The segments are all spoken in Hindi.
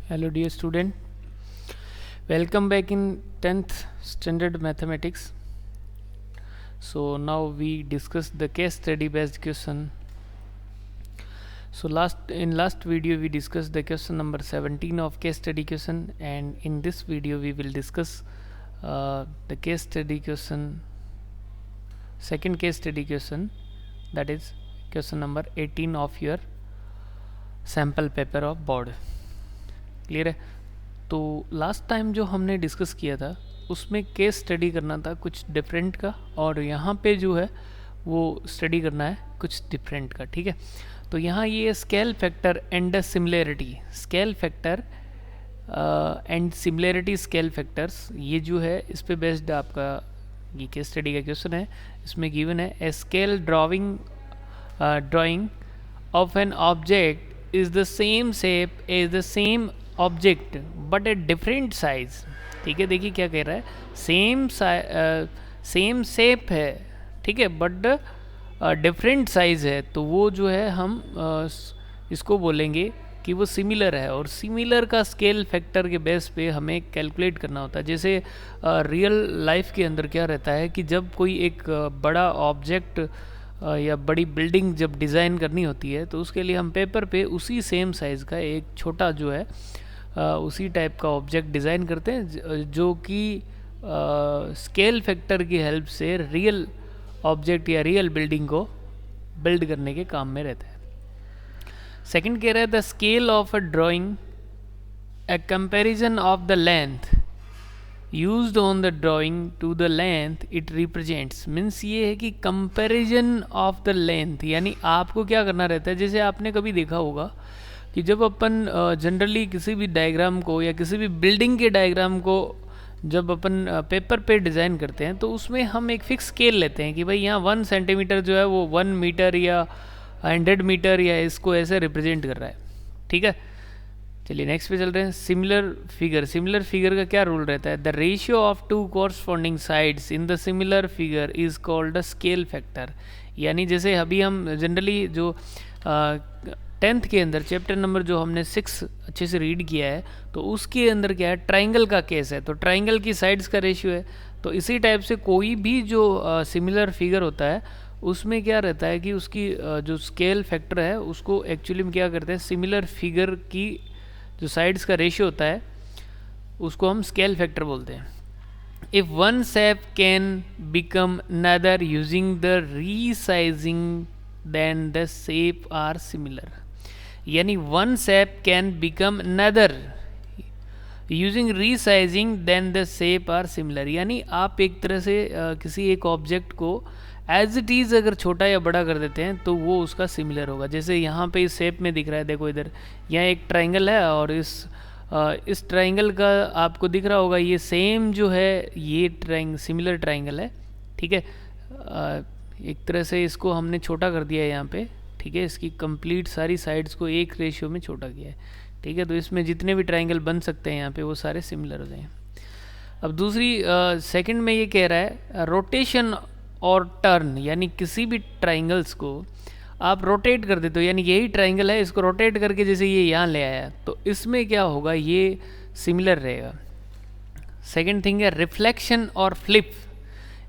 Hello dear student, welcome back in 10th standard mathematics. So now we discuss the case study based question. So last video we discussed the question number 17 of case study question, and in this video we will discuss the case study question, second case study question, that is question number 18 of your sample paper of board. Clear है? तो लास्ट टाइम जो हमने डिस्कस किया था उसमें केस स्टडी करना था कुछ डिफरेंट का, और यहाँ पे जो है वो स्टडी करना है कुछ डिफरेंट का. ठीक है, तो यहाँ ये scale factor and similarity, scale factor and similarity scale factors, ये जो है इस पे बेस्ड आपका ये केस स्टडी का क्वेश्चन है. इसमें गिवन है a scale drying of an object is the same shape is the same object but a different size. ठीक है, देखिए क्या कह रहा है, सेम शेप है, ठीक है, बट डिफरेंट साइज है. तो वो जो है हम इसको बोलेंगे कि वो सिमिलर है, और सिमिलर का स्केल फैक्टर के बेस पे हमें कैलकुलेट करना होता है. जैसे रियल लाइफ के अंदर क्या रहता है कि जब कोई एक बड़ा ऑब्जेक्ट या बड़ी बिल्डिंग जब डिज़ाइन करनी होती है तो उसके लिए हम पेपर पे उसी सेम साइज़ का एक छोटा जो है उसी टाइप का ऑब्जेक्ट डिज़ाइन करते हैं, जो कि स्केल फैक्टर की हेल्प से रियल ऑब्जेक्ट या रियल बिल्डिंग को बिल्ड करने के काम में रहता है. सेकंड कह रहा है the scale of a drawing a comparison of the length used on the drawing to the length it represents. Means ये है कि कंपैरिजन ऑफ द लेंथ, यानी आपको क्या करना रहता है. जैसे आपने कभी देखा होगा कि जब अपन जनरली किसी भी डायग्राम को या किसी भी बिल्डिंग के डायग्राम को जब अपन पेपर पे डिज़ाइन करते हैं तो उसमें हम एक फिक्स स्केल लेते हैं कि भाई यहाँ 1 सेंटीमीटर जो है वो 1 मीटर या 100 मीटर या इसको ऐसे रिप्रेजेंट कर रहा है. ठीक है, चलिए नेक्स्ट पे चल रहे हैं. सिमिलर फिगर का क्या रूल रहता है. The ratio of two corresponding sides in the similar figure is called the scale factor. यानी जैसे अभी हम जनरली जो 10th के अंदर चैप्टर नंबर जो हमने 6 अच्छे से रीड किया है तो उसके अंदर क्या है, ट्राइंगल का केस है. तो ट्राइंगल की साइड्स का रेशियो है. तो इसी टाइप से कोई भी जो सिमिलर फिगर होता है उसमें क्या रहता है कि उसकी जो स्केल फैक्टर है उसको एक्चुअली में क्या करते हैं, सिमिलर फिगर की जो साइड्स का रेशियो होता है उसको हम स्केल फैक्टर बोलते हैं. If one shape can become another using the resizing then the shape are similar. यानी one shape can become another using resizing then the shape are similar. यानी आप एक तरह से किसी एक ऑब्जेक्ट को एज इट इज़ अगर छोटा या बड़ा कर देते हैं तो वो उसका सिमिलर होगा. जैसे यहाँ पे इस शेप में दिख रहा है, देखो इधर यहाँ एक ट्राइंगल है और इस ट्राइंगल का आपको दिख रहा होगा ये सेम जो है ये सिमिलर ट्राइंगल है. ठीक है, एक तरह से इसको हमने छोटा कर दिया है यहाँ पे. ठीक है, इसकी कंप्लीट सारी साइड्स को एक रेशियो में छोटा किया है. ठीक है, तो इसमें जितने भी ट्राइंगल बन सकते हैं यहाँ पे वो सारे सिमिलर हो जाएंगे. अब दूसरी सेकंड में ये कह रहा है रोटेशन और टर्न, यानी किसी भी ट्राइंगल्स को आप रोटेट कर देते हो, यानी यही ट्राइंगल है इसको रोटेट करके जैसे ये यहाँ ले आया तो इसमें क्या होगा, ये सिमिलर रहेगा. सेकंड थिंग है रिफ्लेक्शन और फ्लिप.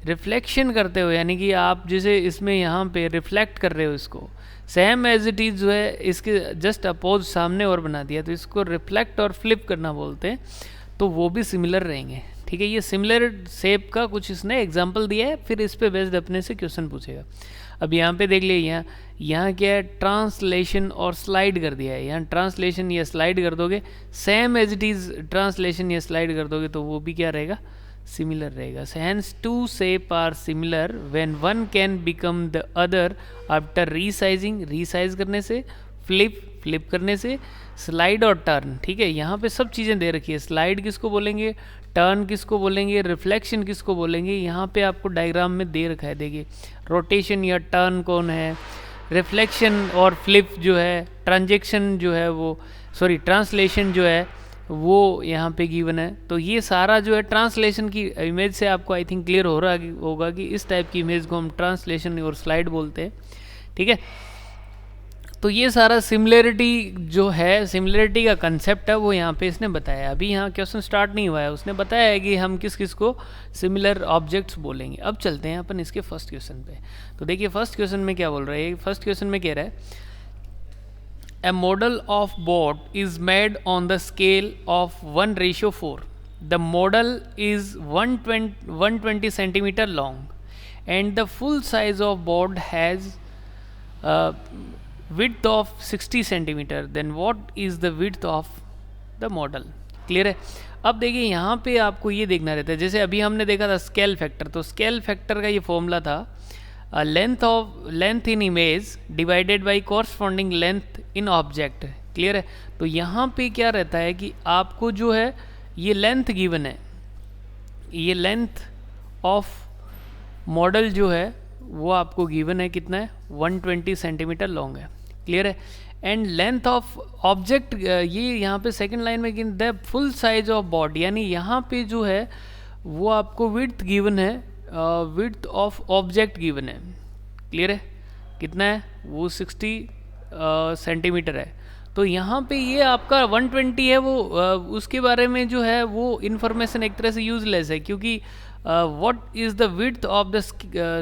रिफ्लेक्शन करते हो यानी कि आप जैसे इसमें यहाँ पे रिफ्लेक्ट कर रहे हो, इसको सेम एज इट इज़ जो है इसके जस्ट अपोज सामने और बना दिया, तो इसको रिफ्लेक्ट और फ्लिप करना बोलते हैं. तो वो भी सिमिलर रहेंगे. ठीक है, ये सिमिलर शेप का कुछ इसने एग्जांपल दिया है, फिर इस पे बेस्ड अपने से क्वेश्चन पूछेगा. अब यहाँ पे देख लिए, यहाँ क्या है, ट्रांसलेशन और स्लाइड कर दिया है. यहाँ ट्रांसलेशन या स्लाइड कर दोगे, same as it is translation या स्लाइड कर दोगे तो वो भी क्या रहेगा, सिमिलर रहेगा. Hence two shape are similar when one can become the other after resizing, resize करने से, फ्लिप करने से, स्लाइड और टर्न. ठीक है, यहाँ पे सब चीज़ें दे रखी है. स्लाइड किसको बोलेंगे, टर्न किसको बोलेंगे, रिफ्लेक्शन किसको बोलेंगे, यहाँ पे आपको डायग्राम में दे रखा है. देखिए रोटेशन या टर्न कौन है, रिफ्लेक्शन और फ्लिप जो है, ट्रांजेक्शन जो है वो ट्रांसलेशन जो है वो यहाँ पे गिवन है. तो ये सारा जो है ट्रांसलेशन की इमेज से आपको आई थिंक क्लियर हो रहा होगा कि इस टाइप की इमेज को हम ट्रांसलेशन और स्लाइड बोलते हैं. ठीक है, तो ये सारा सिमिलरिटी जो है, सिमिलरिटी का कंसेप्ट है वो यहाँ पे इसने बताया। अभी यहाँ क्वेश्चन स्टार्ट नहीं हुआ है, उसने बताया है कि हम किस किस को सिमिलर ऑब्जेक्ट्स बोलेंगे। अब चलते हैं अपन इसके फर्स्ट क्वेश्चन पे। तो देखिए फर्स्ट क्वेश्चन में क्या बोल रहा है। फर्स्ट क्वेश्चन में कह रहा है A model of board is made on the scale of 1:4. The model is 120 centimeter long and the full size of board has width of 60 centimeter. Then what is the width of the model? Clear है। अब देखिए यहाँ पे आपको ये देखना रहता है, जैसे अभी हमने देखा था स्केल फैक्टर, तो स्केल फैक्टर का ये फॉर्मूला था length in image divided by corresponding length in object. Clear है। तो यहाँ पे क्या रहता है कि आपको जो है ये लेंथ गिवन है, ये लेंथ ऑफ मॉडल जो है वो आपको गिवन है, कितना है 120 सेंटीमीटर लॉन्ग है। क्लियर है। एंड लेंथ ऑफ ऑब्जेक्ट, ये यहाँ पे सेकंड लाइन में गिन the full size of body, यानी यहाँ पे जो है वो आपको विड्थ गिवन है, विड्थ ऑफ ऑब्जेक्ट गिवन है। क्लियर है। कितना है वो 60 सेंटीमीटर है। तो यहाँ पे ये आपका 120 है, वो उसके बारे में जो है वो इन्फॉर्मेशन एक तरह से यूजलेस है, क्योंकि what is the width of the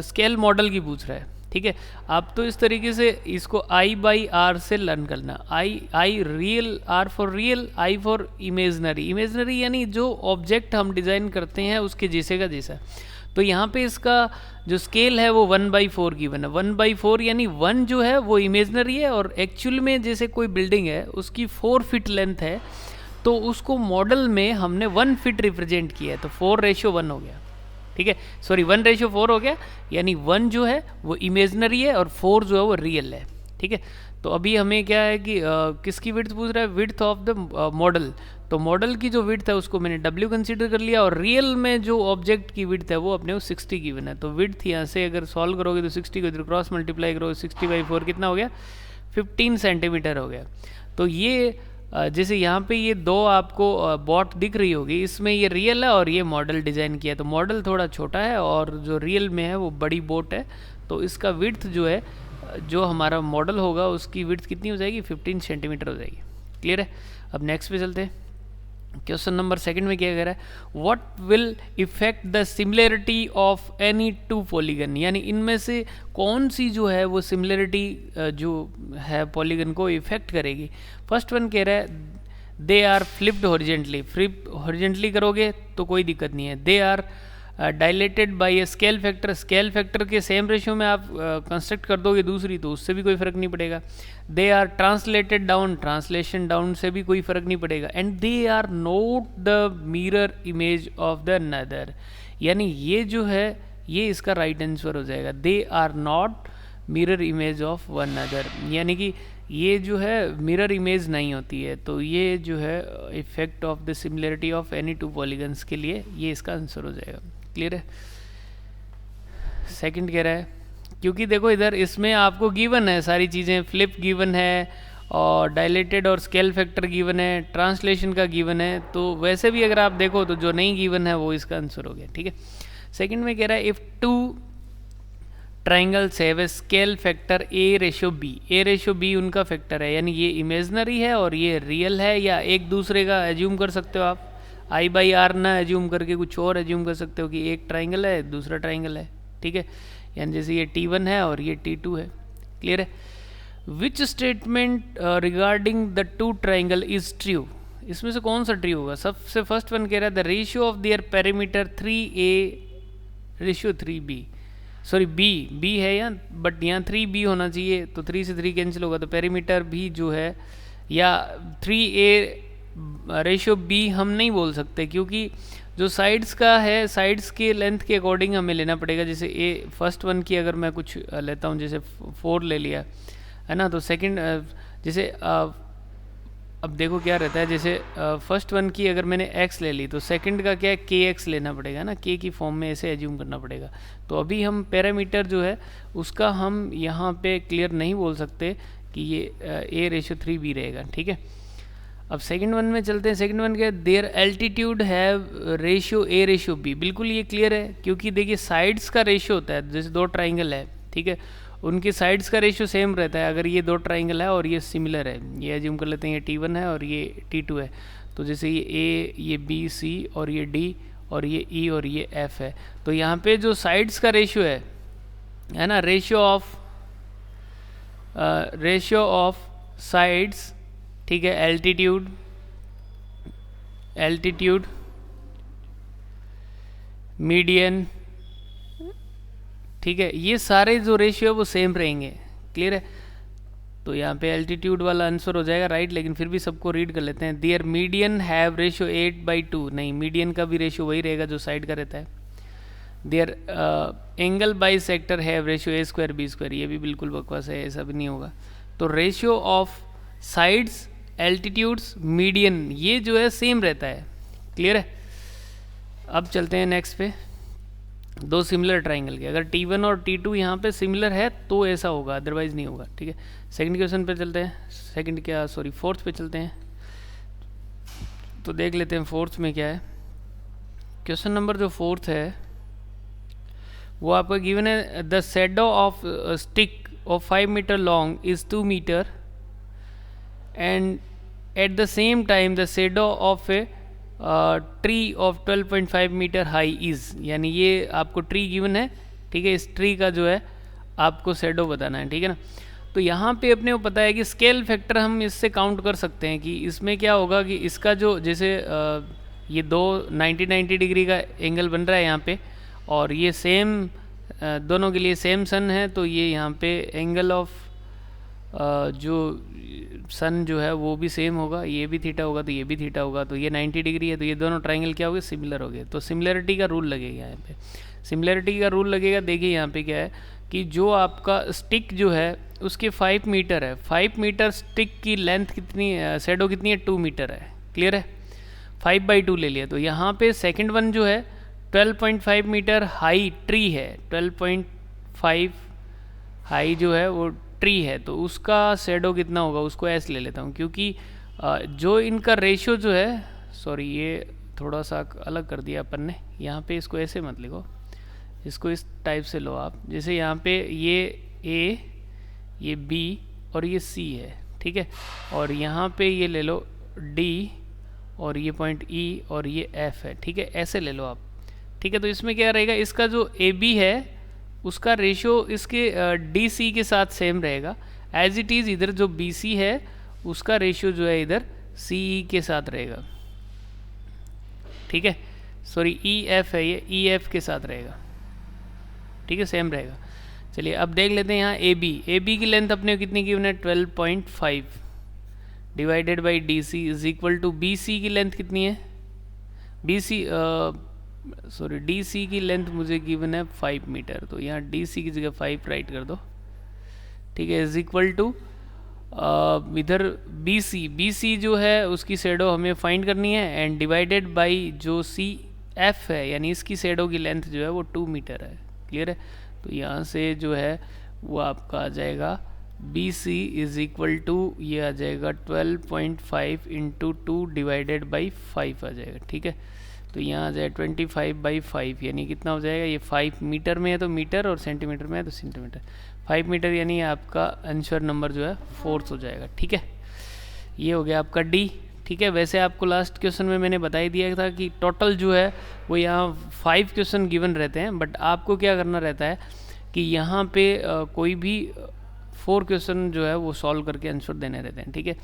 scale model की पूछ रहा है। ठीक है। आप तो इस तरीके से इसको I/R से लर्न करना। I real, R for real, I for imaginary. Imaginary यानी जो ऑब्जेक्ट हम डिज़ाइन करते हैं उसके जैसे का जैसा। तो यहाँ पे इसका जो स्केल है वो 1/4 गिवन है। 1/4 यानी 1 जो है वो इमेजनरी है, और एक्चुअल में जैसे कोई बिल्डिंग है उसकी 4 फीट लेंथ है, तो उसको मॉडल में हमने 1 फीट रिप्रेजेंट किया है, तो 4:1 हो गया। ठीक है, सॉरी 1:4 हो गया, यानी 1 जो है वो इमेजनरी है और 4 जो है वो रियल है। ठीक है। तो अभी हमें क्या है कि किसकी विड्थ पूछ रहा है, विड्थ ऑफ द मॉडल। तो मॉडल की जो विड्थ है उसको मैंने W कंसीडर कर लिया, और रियल में जो ऑब्जेक्ट की विड्थ है वो अपने को 60 गिवन है। तो विड्थ यहाँ से अगर सॉल्व करोगे तो 60 को इधर क्रॉस मल्टीप्लाई करोगे, 60/4 कितना हो गया, 15 सेंटीमीटर हो गया। तो ये जैसे यहाँ पे ये दो आपको बॉट दिख रही होगी, इसमें ये रियल है और ये मॉडल डिज़ाइन किया है। तो मॉडल थोड़ा छोटा है और जो रियल में है वो बड़ी बोट है। तो इसका विड्थ जो है, जो हमारा मॉडल होगा उसकी विड्थ कितनी हो जाएगी, 15 सेंटीमीटर हो जाएगी। क्लियर है। अब नेक्स्ट पे चलते हैं। क्वेश्चन नंबर सेकंड में क्या कह रहा है, what will effect the similarity of any two polygon, यानी इनमें से कौन सी जो है वो सिमिलरिटी जो है पॉलीगन को इफेक्ट करेगी। फर्स्ट वन कह रहा है they are flipped horizontally, flip horizontally करोगे तो कोई दिक्कत नहीं है। They are dilated by a scale factor, scale factor के सेम रेशियो में आप कंस्ट्रक्ट कर दोगे दूसरी, तो उससे भी कोई फ़र्क नहीं पड़ेगा। They are translated down, translation down से भी कोई फ़र्क नहीं पड़ेगा। And they are not the mirror image of the another, यानी ये जो है ये इसका राइट आंसर हो जाएगा। They are not mirror image of one other, यानी कि ये जो है मिरर इमेज नहीं होती है। तो ये जो है effect of the similarity of any two polygons के लिए ये इसका आंसर हो जाएगा। क्लियर है। सेकंड कह रहा है, क्योंकि देखो इधर इसमें आपको गिवन है सारी चीज़ें, फ्लिप गिवन है और डायलेटेड और स्केल फैक्टर गिवन है, ट्रांसलेशन का गिवन है, तो वैसे भी अगर आप देखो तो जो नहीं गिवन है वो इसका आंसर हो गया। ठीक है। सेकंड में कह रहा है if two triangles have a scale factor A/B, A/B उनका फैक्टर है, यानी ये इमेजनरी है और ये रियल है, या एक दूसरे का एज्यूम कर सकते हो आप, I/R ना एज्यूम करके कुछ और एज्यूम कर सकते हो कि एक ट्राइंगल है दूसरा ट्राइंगल है। ठीक है। यानी जैसे ये T1 है और ये T2 है। क्लियर है। Which statement regarding the two triangle is true, इसमें से कौन सा ट्रू होगा। सबसे फर्स्ट वन कह रहा है the ratio of their perimeter 3A/3B, sorry B है यहाँ, बट यहाँ 3B होना चाहिए, तो 3 से 3 कैंसिल होगा, तो पेरीमीटर भी जो है, या 3A/B हम नहीं बोल सकते, क्योंकि जो साइड्स का है साइड्स के लेंथ के अकॉर्डिंग हमें लेना पड़ेगा। जैसे फर्स्ट वन की अगर मैं कुछ लेता हूँ, जैसे 4 ले लिया है ना, तो सेकंड जैसे अब देखो क्या रहता है, जैसे फर्स्ट वन की अगर मैंने x ले ली तो सेकंड का क्या है KX लेना पड़ेगा ना, K की फॉर्म में ऐसे एज्यूम करना पड़ेगा। तो अभी हम पैरामीटर जो है उसका हम यहाँ पे क्लियर नहीं बोल सकते कि ये A/3B रहेगा। ठीक है। अब सेकंड वन में चलते हैं। सेकंड वन के their altitude have ratio A/B, बिल्कुल ये क्लियर है, क्योंकि देखिए साइड्स का रेशियो होता है, जैसे 2 ट्राइंगल है, ठीक है, उनके साइड्स का रेशियो सेम रहता है। अगर ये दो ट्राइंगल है और ये सिमिलर है, ये एज्यूम कर लेते हैं ये T1 है और ये T2 है, तो जैसे ये A, ये B, C और ये D और ये E और ये F है, तो यहाँ पे जो साइड्स का रेशियो है ना, रेशियो ऑफ साइड्स, ठीक है, एल्टीट्यूड, मीडियन, ठीक है, ये सारे जो रेशियो है वो सेम रहेंगे। क्लियर है? तो यहाँ पे एल्टीट्यूड वाला आंसर हो जाएगा राइट, लेकिन फिर भी सबको रीड कर लेते हैं। देयर मीडियन हैव रेशियो 8/2, नहीं, मीडियन का भी रेशियो वही रहेगा जो साइड का रहता है। Their angle bisector have ratio A² B², ये भी बिल्कुल बकवास है, ऐसा भी नहीं होगा। तो ratio of sides, altitudes, median, ये जो है सेम रहता है। क्लियर है? अब चलते हैं नेक्स्ट पे, दो सिमिलर ट्राइंगल के। अगर T1 और T2 यहाँ पे सिमिलर है तो ऐसा होगा, अदरवाइज नहीं होगा। ठीक है, सेकंड क्वेश्चन पे चलते हैं, फोर्थ पे चलते हैं। तो देख लेते हैं फोर्थ में क्या है। क्वेश्चन नंबर जो फोर्थ है वो आपका गिवन है, the shadow of stick of 5 metre long is 2 metre and at the same time the shadow of a tree of 12.5 metre high is, यानी ये आपको ट्री गिवन है। ठीक है, इस ट्री का जो है आपको शैडो बताना है। ठीक है ना, तो यहाँ पे अपने को पता है कि स्केल फैक्टर हम इससे काउंट कर सकते हैं कि इसमें क्या होगा कि इसका जो जैसे ये दो 90 डिग्री का एंगल बन रहा है यहाँ पे, और ये सेम दोनों के लिए सेम सन है, तो ये यहाँ पे एंगल ऑफ जो सन जो है वो भी सेम होगा, ये भी थीटा होगा तो ये भी थीटा होगा, तो ये 90 डिग्री है, तो ये दोनों ट्राइंगल क्या हो गए, सिमिलर हो गए। तो सिमिलरिटी का रूल लगेगा यहाँ पे, सिमिलरिटी का रूल लगेगा। देखिए यहाँ पे क्या है कि जो आपका स्टिक जो है उसके 5 मीटर है, 5 मीटर स्टिक की लेंथ कितनी, शैडो कितनी है, 2 मीटर है। क्लियर है, 5/2 ले लिया। तो यहाँ पे सेकंड वन जो है 12.5 मीटर हाई ट्री है, 12.5 हाई जो है वो ट्री है, तो उसका शैडो कितना होगा उसको ऐसे ले लेता हूँ, क्योंकि जो इनका रेशियो जो है, सॉरी ये थोड़ा सा अलग कर दिया अपन ने, यहाँ पे इसको ऐसे मत लिखो, इसको इस टाइप से लो आप। जैसे यहाँ पे ये A, ये B और ये C है, ठीक है, और यहाँ पे ये ले लो D और ये पॉइंट E और ये F है। ठीक है, ऐसे ले लो आप। ठीक है, तो इसमें क्या रहेगा, इसका जो AB है उसका रेशियो इसके DC के साथ सेम रहेगा, एज इट इज़। इधर जो BC है उसका रेशियो जो है इधर CE के साथ रहेगा। ठीक है, सॉरी EF है, ये EF के साथ रहेगा। ठीक है, सेम रहेगा। चलिए अब देख लेते हैं यहाँ AB की लेंथ अपने कितनी गिवन है, 12.5 divided by DC is equal to BC की लेंथ कितनी है, DC की लेंथ मुझे गिवन है 5 मीटर, तो यहाँ DC की जगह 5 राइट कर दो। ठीक है, इज इक्वल टू इधर BC जो है उसकी शैडो हमें फाइंड करनी है, एंड डिवाइडेड बाई जो CF है, यानी इसकी शैडो की लेंथ जो है वो 2 मीटर है। क्लियर है, तो यहाँ से जो है वो आपका आ जाएगा BC इज इक्वल टू, ये आ जाएगा 12.5 इंटू 2 डिवाइडेड बाई 5 आ जाएगा। ठीक है, तो यहाँ आ जाए 25/5, यानी कितना हो जाएगा, ये 5 मीटर में है तो मीटर और सेंटीमीटर में है तो सेंटीमीटर, 5 मीटर, यानी आपका आंसर नंबर जो है 4th हो जाएगा। ठीक है, ये हो गया आपका D। ठीक है, वैसे आपको लास्ट क्वेश्चन में मैंने बता ही दिया था कि टोटल जो है वो यहाँ 5 क्वेश्चन गिवन रहते हैं, बट आपको क्या करना रहता है कि यहाँ पे कोई भी 4 क्वेश्चन जो है वो सॉल्व करके आंसर देने रहते हैं। ठीक है,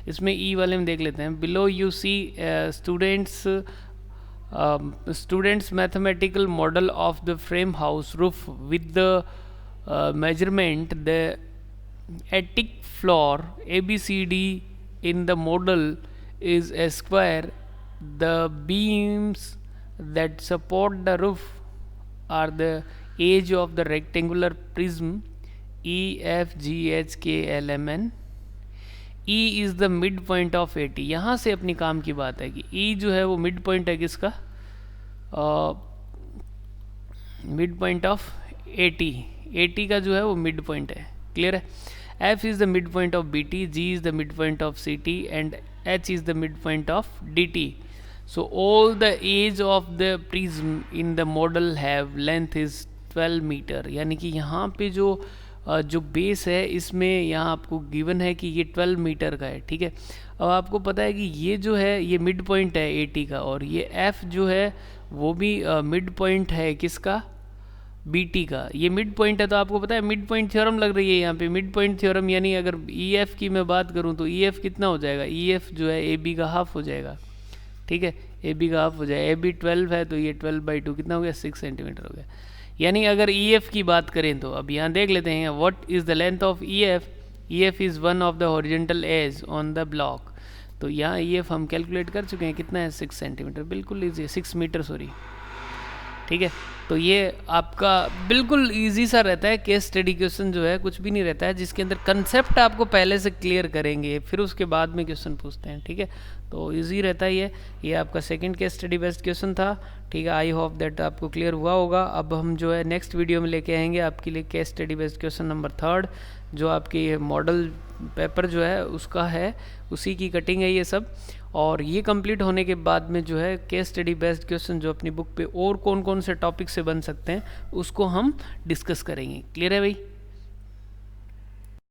इसमें E वाले में देख लेते हैं। Below you see students mathematical model of the frame house roof with the measurement the attic floor ABCD in the model is a square. The beams that support the roof are the edge of the rectangular prism EFGHKLMN. E is the mid point of 80। यहाँ से अपनी काम की बात है कि E जो है वो मिड पॉइंट है किसका, मिड पॉइंट ऑफ 80 का जो है वो मिड पॉइंट है। क्लियर है, F is the mid point of BT, G is the mid point of CT and H is the mid point of DT. So all the edge of the prism in the model have length is 12 metre, यानी कि यहाँ पे जो जो बेस है इसमें यहाँ आपको गिवन है कि ये 12 मीटर का है, ठीक है। अब आपको पता है कि ये जो है ये मिड पॉइंट है 80 का, और ये एफ जो है वो भी मिड पॉइंट है किसका, बीटी का। ये मिड पॉइंट है तो आपको पता है मिड पॉइंट थ्योरम लग रही है यहाँ पे, मिड पॉइंट थ्योरम यानी अगर ई एफ की मैं बात करूँ तो ई एफ कितना हो जाएगा, ई एफ जो है ए बी का हाफ हो जाएगा, ठीक है, ए बी का हाफ हो जाएगा। ए बी 12 है तो ये 12/2 कितना हो गया, 6 सेंटीमीटर हो गया। यानी अगर ई एफ की बात करें तो अब यहाँ देख लेते हैं what is the length of E F. E F is one of the horizontal edge on the block. तो यहाँ ई एफ हम कैलकुलेट कर चुके हैं, कितना है 6 सेंटीमीटर, बिल्कुल ईजी, 6 मीटर सॉरी, ठीक है। तो ये आपका बिल्कुल इजी सा रहता है, केस स्टडी क्वेश्चन जो है कुछ भी नहीं रहता है, जिसके अंदर कंसेप्ट आपको पहले से क्लियर करेंगे फिर उसके बाद में क्वेश्चन पूछते हैं, ठीक है। तो इजी रहता है ये आपका second case study based question था, ठीक है। आई होप दैट आपको क्लियर हुआ होगा। अब हम जो है नेक्स्ट वीडियो में लेके आएंगे आपके लिए case study based question number 3, जो आपकी मॉडल पेपर जो है उसका है, उसी की कटिंग है ये सब। और ये कंप्लीट होने के बाद में जो है केस स्टडी बेस्ड क्वेश्चन जो अपनी बुक पे और कौन कौन से टॉपिक से बन सकते हैं उसको हम डिस्कस करेंगे। क्लियर है भाई?